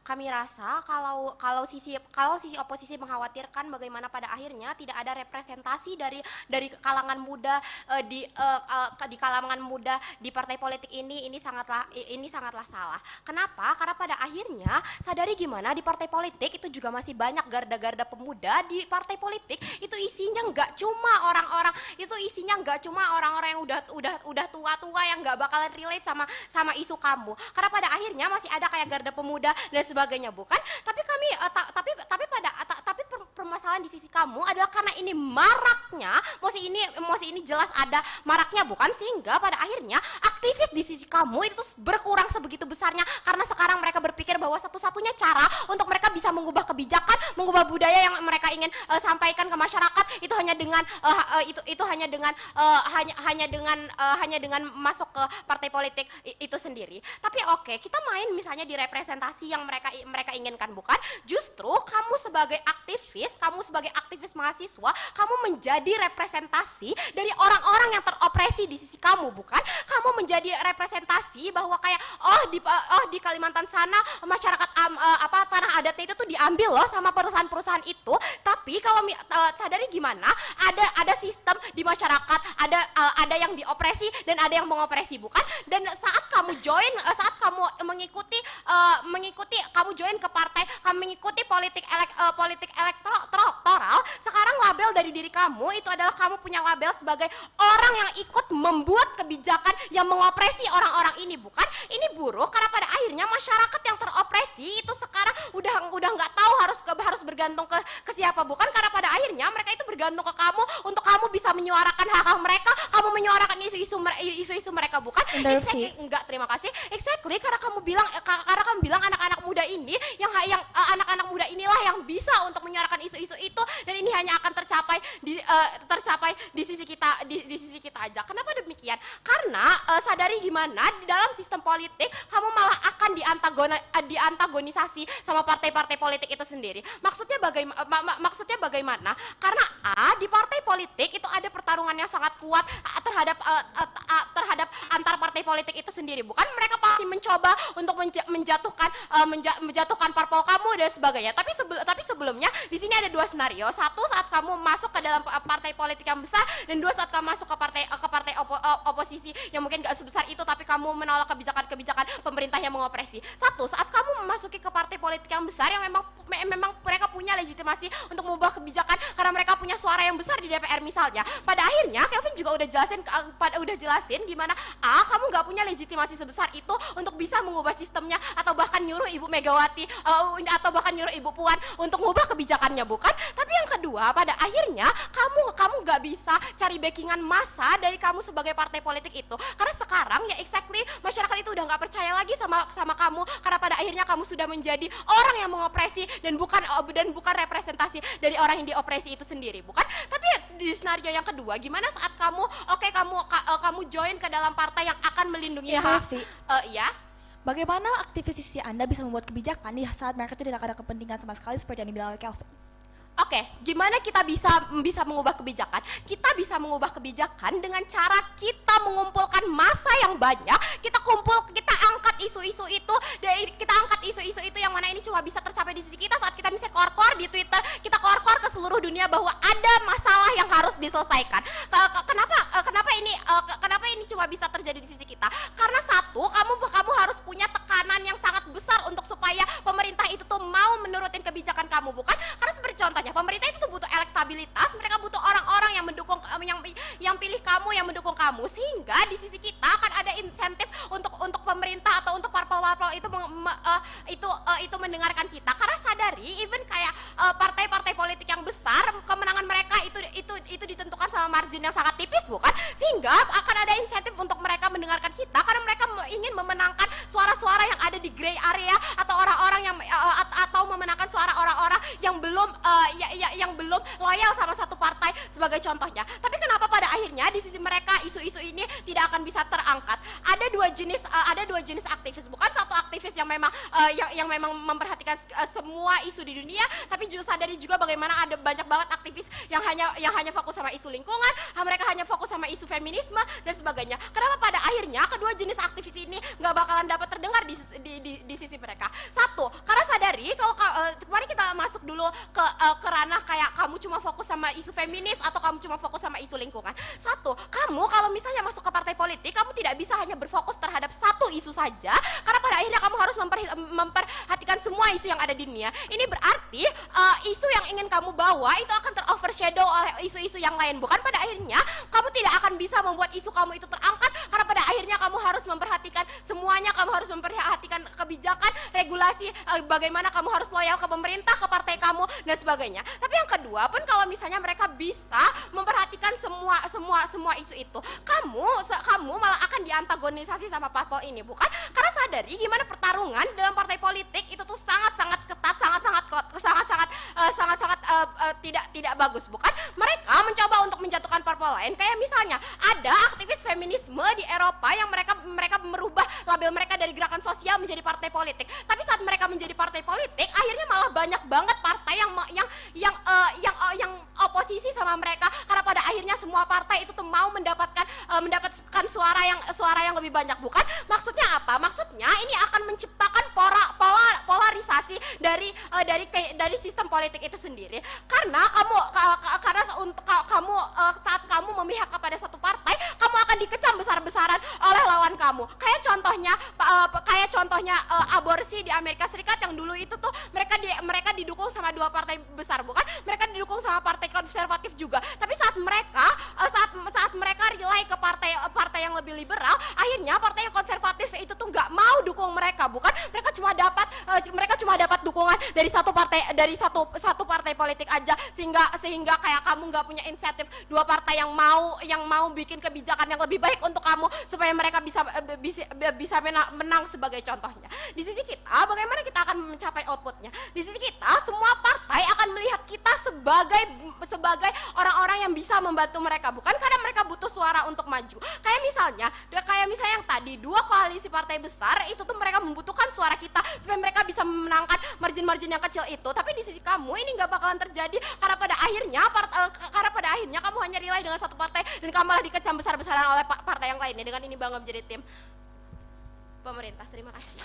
Kami rasa kalau sisi oposisi mengkhawatirkan bagaimana pada akhirnya tidak ada representasi dari kalangan muda di kalangan muda di partai politik ini sangatlah salah. Kenapa? Karena pada akhirnya sadari gimana di partai politik itu juga masih banyak garda-garda pemuda di partai politik itu isinya nggak cuma orang-orang yang udah tua-tua yang nggak bakalan relate sama isu kamu. Karena pada akhirnya masih ada kayak garda pemuda dan sebagainya, bukan? Tapi permasalahan di sisi kamu adalah karena ini maraknya, masih ini jelas ada maraknya, bukan? Sehingga pada akhirnya aktivis di sisi kamu itu berkurang sebegitu besarnya karena sekarang mereka berpikir bahwa satu-satunya cara untuk mereka bisa mengubah kebijakan, mengubah budaya yang mereka ingin sampaikan ke masyarakat itu hanya dengan masuk ke partai politik itu sendiri. Tapi oke, kita main misalnya di representasi yang mereka inginkan, bukan? Justru kamu sebagai aktivis mahasiswa, kamu menjadi representasi dari orang-orang yang teropresi di sisi kamu, bukan? Kamu menjadi representasi bahwa kayak di Kalimantan sana masyarakat tanah adatnya itu tuh diambil loh sama perusahaan-perusahaaan itu. Tapi kalau sadari gimana ada sistem di masyarakat, ada yang diopresi dan ada yang mengopresi, bukan? Dan saat kamu kamu join ke partai, kamu mengikuti politik elektoral, sekarang label dari diri kamu itu adalah kamu punya label sebagai orang yang ikut membuat kebijakan yang mengopresi orang-orang ini, bukan? Ini buruk karena pada akhirnya masyarakat yang teropresi itu sekarang udah nggak tahu harus bergantung ke siapa, bukan? Karena pada akhirnya mereka itu bergantung ke kamu untuk kamu bisa menyuarakan hak-hak mereka, kamu menyuarakan isu-isu mereka, bukan? Exactly, enggak, terima kasih. Exactly, karena kamu bilang anak-anak muda ini anak-anak muda inilah yang bisa untuk menyuarakan isu-isu itu, dan ini hanya akan tercapai di sisi kita aja. Kenapa demikian? Karena sadari gimana di dalam sistem politik kamu malah akan diantagonisasi sama partai-partai politik itu sendiri. Maksudnya bagaimana? Karena di partai politik itu ada pertarungan yang sangat kuat terhadap antar partai politik itu sendiri, bukan? Mereka pasti mencoba untuk menjatuhkan parpol kamu dan sebagainya. Tapi sebelumnya di sini ada dua skenario. Satu, saat kamu masuk ke dalam partai politik yang besar, dan dua, saat kamu masuk ke partai oposisi yang mungkin gak sebesar itu tapi kamu menolak kebijakan pemerintah yang mengopresi. Satu, saat kamu memasuki ke partai politik yang besar yang memang mereka punya legitimasi untuk mengubah kebijakan karena mereka punya suara yang besar di DPR misalnya. Pada akhirnya Kelvin juga udah jelasin gimana kamu gak punya legitimasi sebesar itu untuk bisa mengubah sistemnya atau bahkan nyuruh Ibu Megawati atau bahkan nyuruh Ibu Puan untuk mengubah kebijakannya, bukan? Tapi yang kedua, pada akhirnya kamu gak bisa cari backingan massa dari kamu sebagai partai politik itu, karena sekarang ya exactly masyarakat itu udah gak percaya lagi sama kamu karena pada akhirnya kamu sudah menjadi orang yang mengopresi dan bukan representasi dari orang yang diopresi itu sendiri, bukan? Tapi di skenario yang kedua, gimana saat kamu join ke dalam partai yang akan melindungi ya? Bagaimana aktivis Anda bisa membuat kebijakan di saat mereka itu tidak ada kepentingan sama sekali seperti yang dibilang oleh Kelvin? Oke, gimana kita bisa mengubah kebijakan? Kita bisa mengubah kebijakan dengan cara kita mengumpulkan massa yang banyak, kita angkat isu-isu itu yang mana ini cuma bisa tercapai di sisi kita saat kita misalnya keluar di Twitter, kita keluar ke seluruh dunia bahwa ada masalah yang harus diselesaikan. Kenapa ini cuma bisa terjadi di sisi kita? Karena satu, kamu harus punya tekanan yang sangat besar untuk supaya pemerintah itu tuh mau menurutin kebijakan kamu, bukan? Karena seperti contohnya, pemerintah itu tuh butuh elektabilitas, mereka butuh orang-orang yang mendukung yang pilih kamu, yang mendukung kamu, sehingga di sisi kita akan ada insentif untuk pemerintah atau untuk parpol-parpol itu mendengarkan kita. Karena sadari even kayak partai-partai politik yang besar, kemenangan mereka itu ditentukan sama margin yang sangat tipis, bukan? Sehingga akan ada insentif untuk mereka mendengarkan kita karena mereka ingin memenangkan suara-suara yang ada di gray area atau orang-orang yang atau memenangkan suara orang-orang yang belum loyal sama satu partai sebagai contohnya. Tapi kenapa pada akhirnya di sisi mereka isu-isu ini tidak akan bisa terangkat? Ada dua jenis aktivis, bukan satu aktivis yang memang memperhatikan semua isu di dunia, tapi juga sadari juga bagaimana ada banyak banget aktivis yang hanya fokus sama isu lingkungan, mereka hanya fokus sama isu feminisme dan sebagainya. Kenapa pada akhirnya kedua jenis aktivis ini nggak bakalan dapat terdengar di sisi mereka? Satu, karena mari kita masuk dulu ke ranah kayak kamu cuma fokus sama isu feminis atau kamu cuma fokus sama isu lingkungan. Satu, kamu kalau misalnya masuk ke partai politik, kamu tidak bisa hanya berfokus terhadap satu isu saja, karena pada akhirnya kamu harus memperhatikan semua isu yang ada di dunia. Ini berarti isu yang ingin kamu bawa itu akan terovershadow oleh isu-isu yang lain, bukan? Pada akhirnya kamu tidak akan bisa membuat isu kamu itu terangkat, karena pada akhirnya kamu harus memperhatikan semuanya, kamu harus memperhatikan kebijakan, regulasi, bagaimana kamu harus loyal ke pemerintah, ke partai kamu dan sebagainya. Tapi yang kedua pun, kalau misalnya mereka bisa memperhatikan semua isu itu, kamu malah akan diantagonisasi sama parpol ini, bukan? Karena sadari gimana pertarungan dalam partai politik itu tuh sangat-sangat ketat, sangat-sangat tidak bagus, bukan? Mereka mencoba untuk menjatuhkan parpol lain, kayak misalnya ada aktivis feminisme di Eropa yang mereka merubah label mereka dari gerakan sosial menjadi partai politik. Tapi saat mereka menjadi partai politik, akhirnya malah banyak banget partai yang oposisi sama mereka, karena pada akhirnya semua partai itu tuh mau mendapatkan suara yang lebih banyak, bukan? Maksudnya apa? Maksudnya ini akan menciptakan polarisasi dari sistem politik itu sendiri. Karena saat kamu memihak kepada satu partai, kamu akan dikecam besar-besaran oleh lawan kamu. Kayak contohnya aborsi di Amerika Serikat yang dulu itu tuh mereka didukung sama dua partai besar, bukan? Mereka didukung sama partai konservatif juga. Tapi saat mereka rely ke partai yang lebih liberal, akhirnya partai yang konservatif itu tuh nggak mau dukung mereka, bukan? Mereka cuma dapat dukungan dari satu partai politik aja, sehingga kayak kamu nggak punya insentif dua partai yang mau bikin kebijakan yang lebih baik untuk kamu supaya mereka bisa menang sebagai contohnya. Di sisi kita, bagaimana kita akan mencapai outputnya? Di sisi kita, semua partai akan melihat kita sebagai orang-orang yang bisa membantu mereka, bukan? Karena mereka butuh suara untuk maju. Kayak misalnya yang tadi, dua koalisi partai besar itu tuh mereka membutuhkan suara kita supaya mereka bisa memenangkan margin-margin yang kecil itu. Tapi di sisi kamu ini nggak bakalan terjadi, karena pada akhirnya kamu hanya rely dengan satu partai dan kamu malah dikecam besar-besaran oleh partai yang lainnya. Dengan ini bangga menjadi tim pemerintah. Terima kasih.